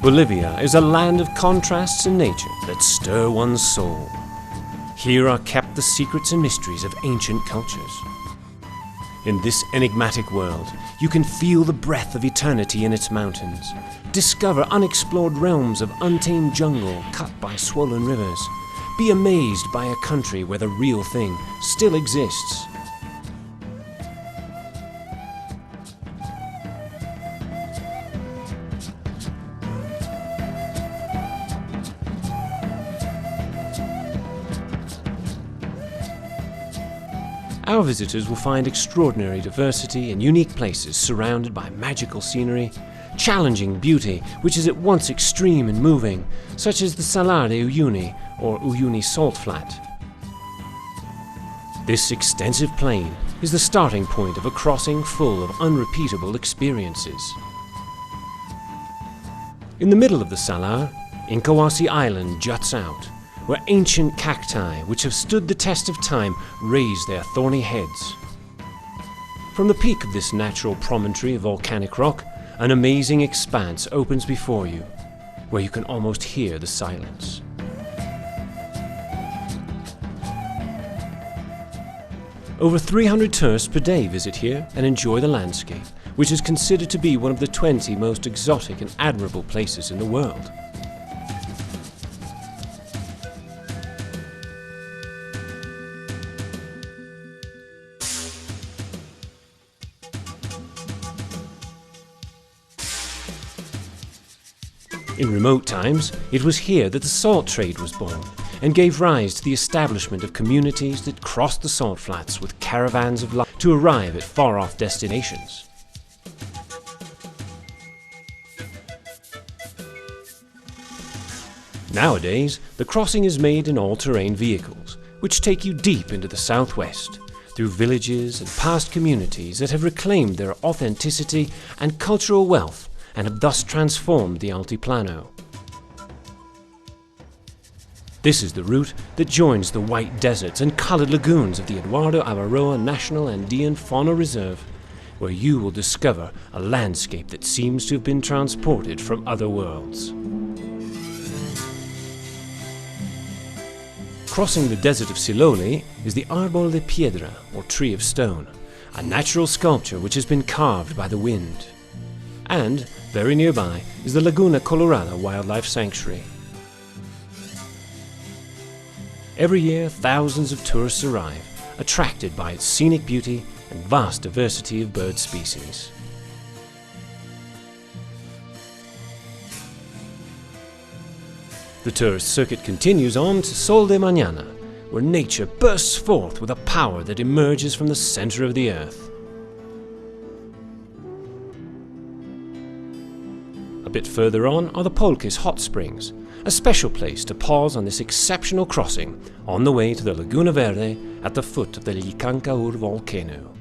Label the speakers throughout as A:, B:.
A: Bolivia is a land of contrasts in nature that stir one's soul. Here are kept the secrets and mysteries of ancient cultures. In this enigmatic world, you can feel the breath of eternity in its mountains, discover unexplored realms of untamed jungle cut by swollen rivers, be amazed by a country where the real thing still exists. Our visitors will find extraordinary diversity and unique places surrounded by magical scenery, challenging beauty which is at once extreme and moving, such as the Salar de Uyuni or Uyuni Salt Flat. This extensive plain is the starting point of a crossing full of unrepeatable experiences. In the middle of the Salar, Incahuasi Island juts out, where ancient cacti, which have stood the test of time, raise their thorny heads. From the peak of this natural promontory of volcanic rock, an amazing expanse opens before you, where you can almost hear the silence. Over 300 tourists per day visit here and enjoy the landscape, which is considered to be one of the 20 most exotic and admirable places in the world. In remote times, it was here that the salt trade was born and gave rise to the establishment of communities that crossed the salt flats with caravans of life to arrive at far-off destinations. Nowadays, the crossing is made in all-terrain vehicles, which take you deep into the southwest, through villages and past communities that have reclaimed their authenticity and cultural wealth and have thus transformed the Altiplano. This is the route that joins the white deserts and colored lagoons of the Eduardo Avaroa National Andean Fauna Reserve, where you will discover a landscape that seems to have been transported from other worlds. Crossing the desert of Siloli is the Árbol de Piedra, or Tree of Stone, a natural sculpture which has been carved by the wind. And, very nearby, is the Laguna Colorada Wildlife Sanctuary. Every year, thousands of tourists arrive, attracted by its scenic beauty and vast diversity of bird species. The tourist circuit continues on to Sol de Mañana, where nature bursts forth with a power that emerges from the center of the earth. A bit further on are the Polques Hot Springs, a special place to pause on this exceptional crossing on the way to the Laguna Verde at the foot of the Licancaur volcano.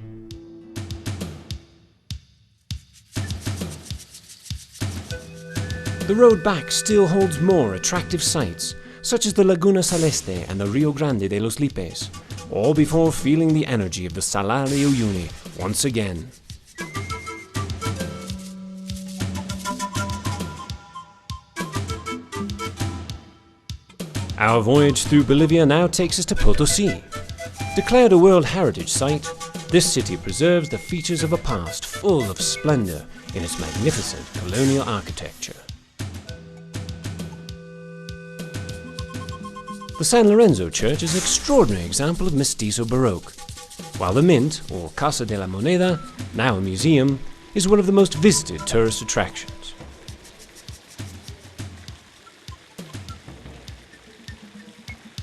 A: The road back still holds more attractive sights, such as the Laguna Celeste and the Rio Grande de los Lipes, all before feeling the energy of the Salar de Uyuni once again. Our voyage through Bolivia now takes us to Potosí. Declared a World Heritage Site, this city preserves the features of a past full of splendor in its magnificent colonial architecture. The San Lorenzo Church is an extraordinary example of Mestizo Baroque, while the Mint, or Casa de la Moneda, now a museum, is one of the most visited tourist attractions.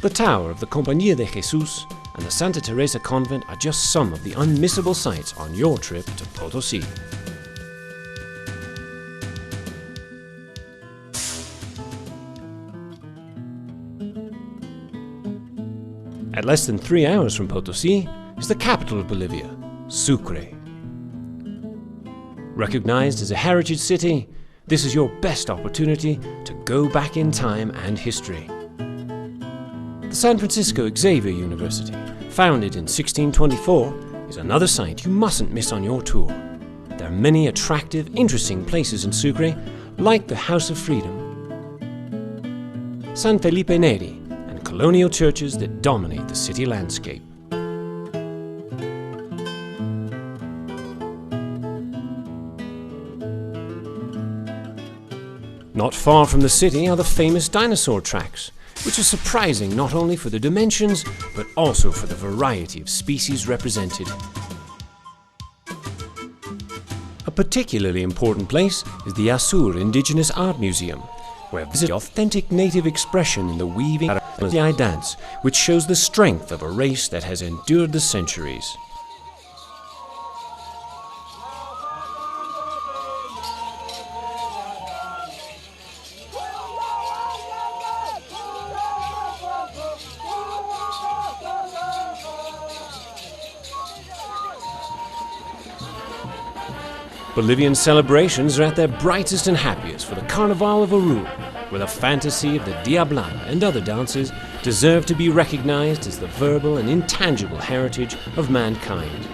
A: The Tower of the Compañía de Jesús and the Santa Teresa Convent are just some of the unmissable sights on your trip to Potosí. At less than 3 hours from Potosí is the capital of Bolivia, Sucre. Recognized as a heritage city, this is your best opportunity to go back in time and history. The San Francisco Xavier University, founded in 1624, is another site you mustn't miss on your tour. There are many attractive, interesting places in Sucre, like the House of Freedom, San Felipe Neri, and colonial churches that dominate the city landscape. Not far from the city are the famous dinosaur tracks, which are surprising not only for the dimensions, but also for the variety of species represented. A particularly important place is the Asur Indigenous Art Museum, where visit authentic native expression in the weaving of the dance, which shows the strength of a race that has endured the centuries. Bolivian celebrations are at their brightest and happiest for the Carnival of Oruro, where the fantasy of the Diablada and other dances deserve to be recognized as the verbal and intangible heritage of mankind.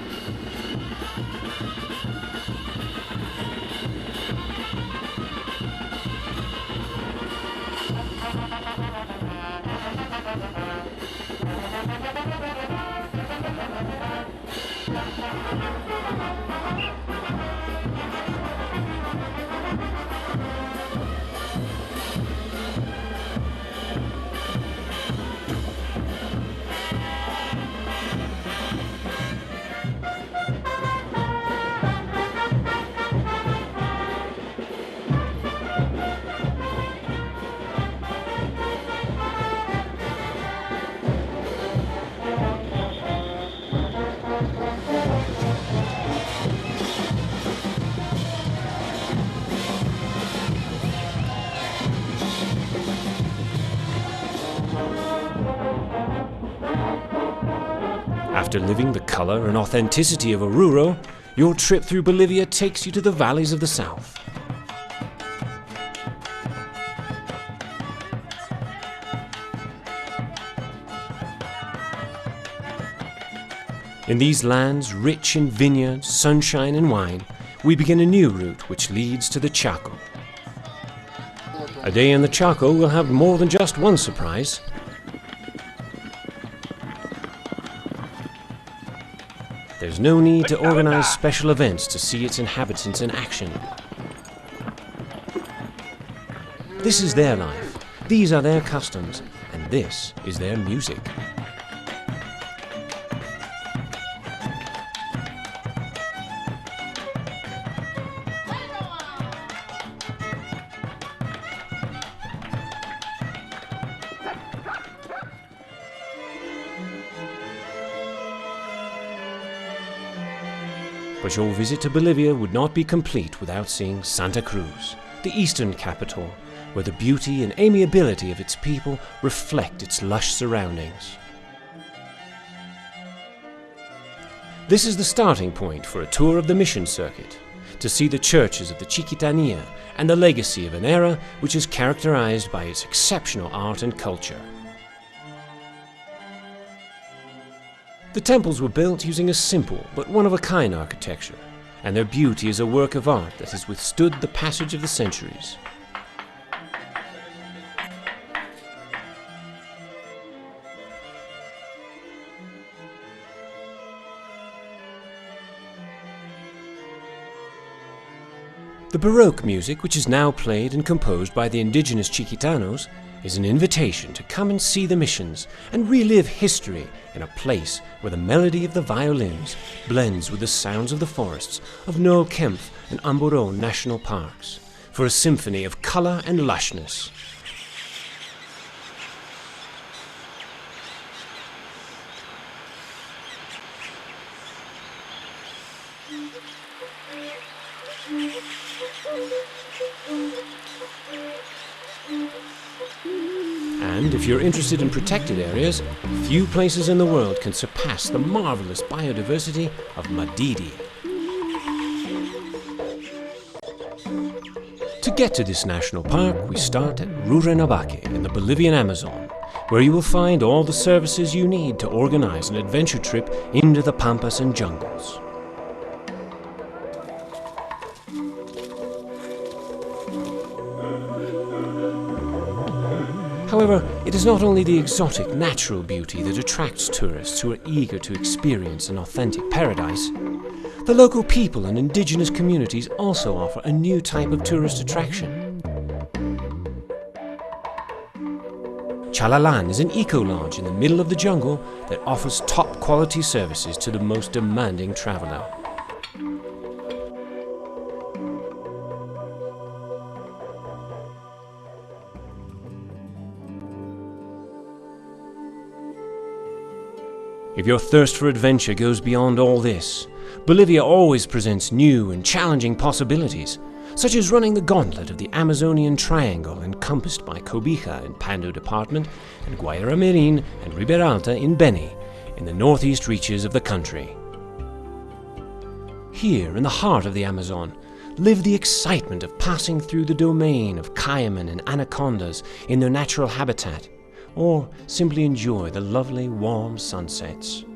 A: After living the color and authenticity of Oruro, your trip through Bolivia takes you to the valleys of the south. In these lands, rich in vineyards, sunshine and wine, we begin a new route which leads to the Chaco. A day in the Chaco will have more than just one surprise. There's no need to organize special events to see its inhabitants in action. This is their life, these are their customs, and this is their music. But your visit to Bolivia would not be complete without seeing Santa Cruz, the eastern capital, where the beauty and amiability of its people reflect its lush surroundings. This is the starting point for a tour of the mission circuit, to see the churches of the Chiquitania and the legacy of an era which is characterized by its exceptional art and culture. The temples were built using a simple but one-of-a-kind architecture, and their beauty is a work of art that has withstood the passage of the centuries. The Baroque music, which is now played and composed by the indigenous Chiquitanos, is an invitation to come and see the missions and relive history in a place where the melody of the violins blends with the sounds of the forests of Noel Kempf and Amburó national parks, for a symphony of color and lushness. And if you're interested in protected areas, few places in the world can surpass the marvelous biodiversity of Madidi. To get to this national park, we start at Rurrenabaque in the Bolivian Amazon, where you will find all the services you need to organize an adventure trip into the pampas and jungles. However, it is not only the exotic natural beauty that attracts tourists who are eager to experience an authentic paradise. The local people and indigenous communities also offer a new type of tourist attraction. Chalalan is an eco-lodge in the middle of the jungle that offers top-quality services to the most demanding traveler. If your thirst for adventure goes beyond all this, Bolivia always presents new and challenging possibilities, such as running the gauntlet of the Amazonian Triangle encompassed by Cobija in Pando Department and Guayra Marin and Riberalta in Beni, in the northeast reaches of the country. Here, in the heart of the Amazon, live the excitement of passing through the domain of caiman and anacondas in their natural habitat, or simply enjoy the lovely warm sunsets.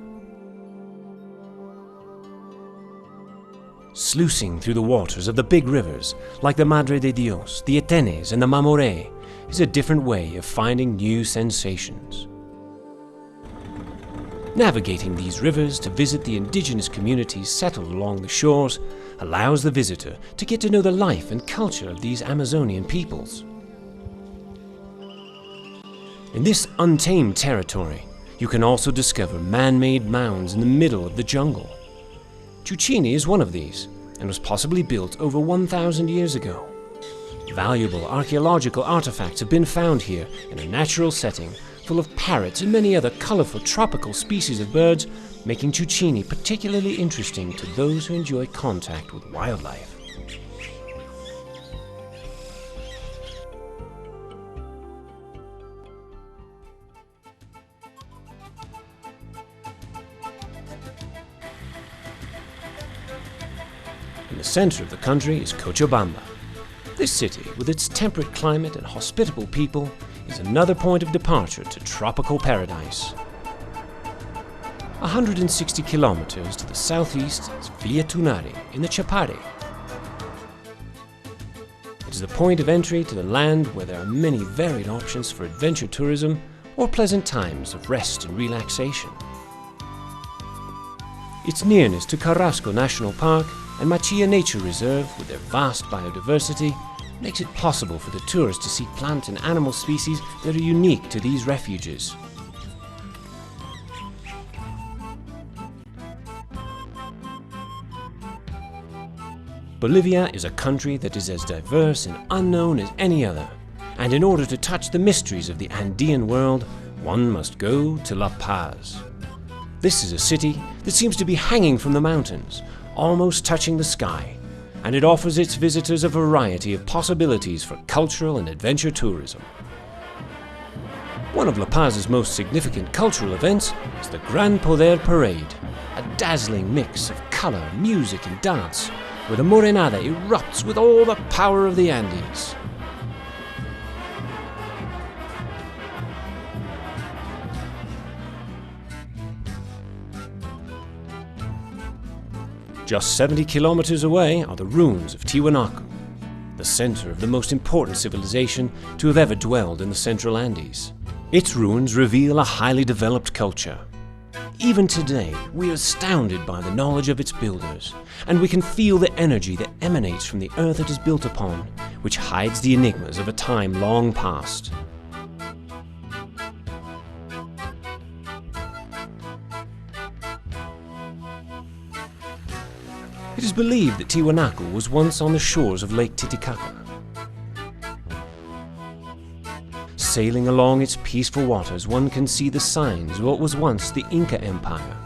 A: Sluicing through the waters of the big rivers, like the Madre de Dios, the Etenes and the Mamoré, is a different way of finding new sensations. Navigating these rivers to visit the indigenous communities settled along the shores allows the visitor to get to know the life and culture of these Amazonian peoples. In this untamed territory, you can also discover man-made mounds in the middle of the jungle. Chuchini is one of these, and was possibly built over 1,000 years ago. Valuable archaeological artifacts have been found here in a natural setting full of parrots and many other colorful tropical species of birds, making Chuchini particularly interesting to those who enjoy contact with wildlife. In the center of the country is Cochabamba. This city, with its temperate climate and hospitable people, is another point of departure to tropical paradise. 160 kilometers to the southeast is Villa Tunari in the Chapare. It is the point of entry to the land where there are many varied options for adventure tourism or pleasant times of rest and relaxation. Its nearness to Carrasco National Park and Machia Nature Reserve, with their vast biodiversity, makes it possible for the tourist to see plant and animal species that are unique to these refuges. Bolivia is a country that is as diverse and unknown as any other, and in order to touch the mysteries of the Andean world, one must go to La Paz. This is a city that seems to be hanging from the mountains, almost touching the sky, and it offers its visitors a variety of possibilities for cultural and adventure tourism. One of La Paz's most significant cultural events is the Gran Poder Parade, a dazzling mix of color, music and dance, where the Morenada erupts with all the power of the Andes. Just 70 kilometers away are the ruins of Tiwanaku, the center of the most important civilization to have ever dwelled in the Central Andes. Its ruins reveal a highly developed culture. Even today, we are astounded by the knowledge of its builders, and we can feel the energy that emanates from the earth it is built upon, which hides the enigmas of a time long past. It is believed that Tiwanaku was once on the shores of Lake Titicaca. Sailing along its peaceful waters, one can see the signs of what was once the Inca Empire.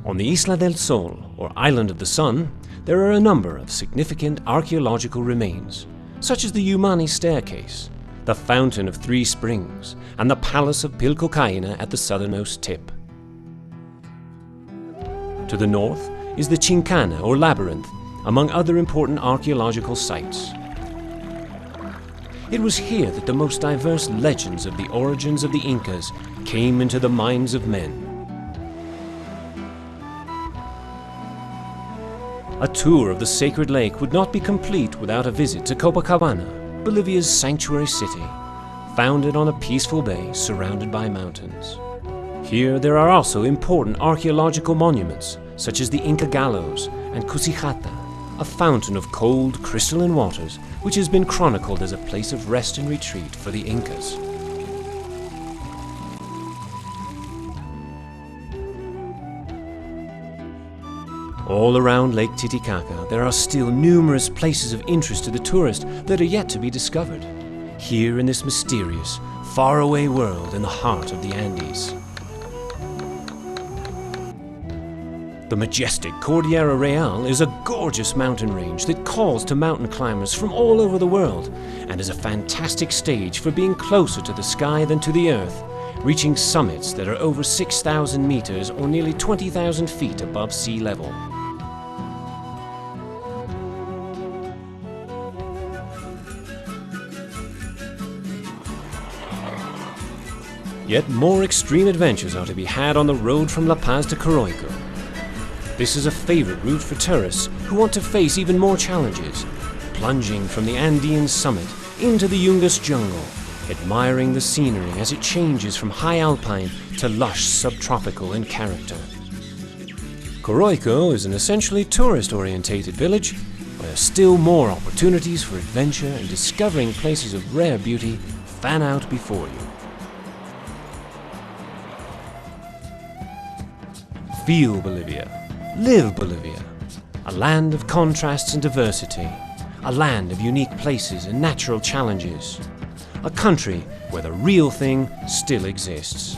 A: On the Isla del Sol, or Island of the Sun, there are a number of significant archaeological remains, such as the Umani Staircase, the Fountain of Three Springs, and the Palace of Pilcocaina at the southernmost tip. To the north is the Chincana, or Labyrinth, among other important archaeological sites. It was here that the most diverse legends of the origins of the Incas came into the minds of men. A tour of the sacred lake would not be complete without a visit to Copacabana, Bolivia's sanctuary city, founded on a peaceful bay surrounded by mountains. Here there are also important archaeological monuments, such as the Inca Gallows and Cusijata, a fountain of cold, crystalline waters which has been chronicled as a place of rest and retreat for the Incas. All around Lake Titicaca, there are still numerous places of interest to the tourist that are yet to be discovered, here in this mysterious, faraway world in the heart of the Andes. The majestic Cordillera Real is a gorgeous mountain range that calls to mountain climbers from all over the world and is a fantastic stage for being closer to the sky than to the earth, reaching summits that are over 6,000 meters or nearly 20,000 feet above sea level. Yet more extreme adventures are to be had on the road from La Paz to Coroico. This is a favorite route for tourists who want to face even more challenges, plunging from the Andean summit into the Yungas jungle, admiring the scenery as it changes from high alpine to lush subtropical in character. Coroico is an essentially tourist-orientated village where still more opportunities for adventure and discovering places of rare beauty fan out before you. Feel Bolivia. Live Bolivia. A land of contrasts and diversity. A land of unique places and natural challenges. A country where the real thing still exists.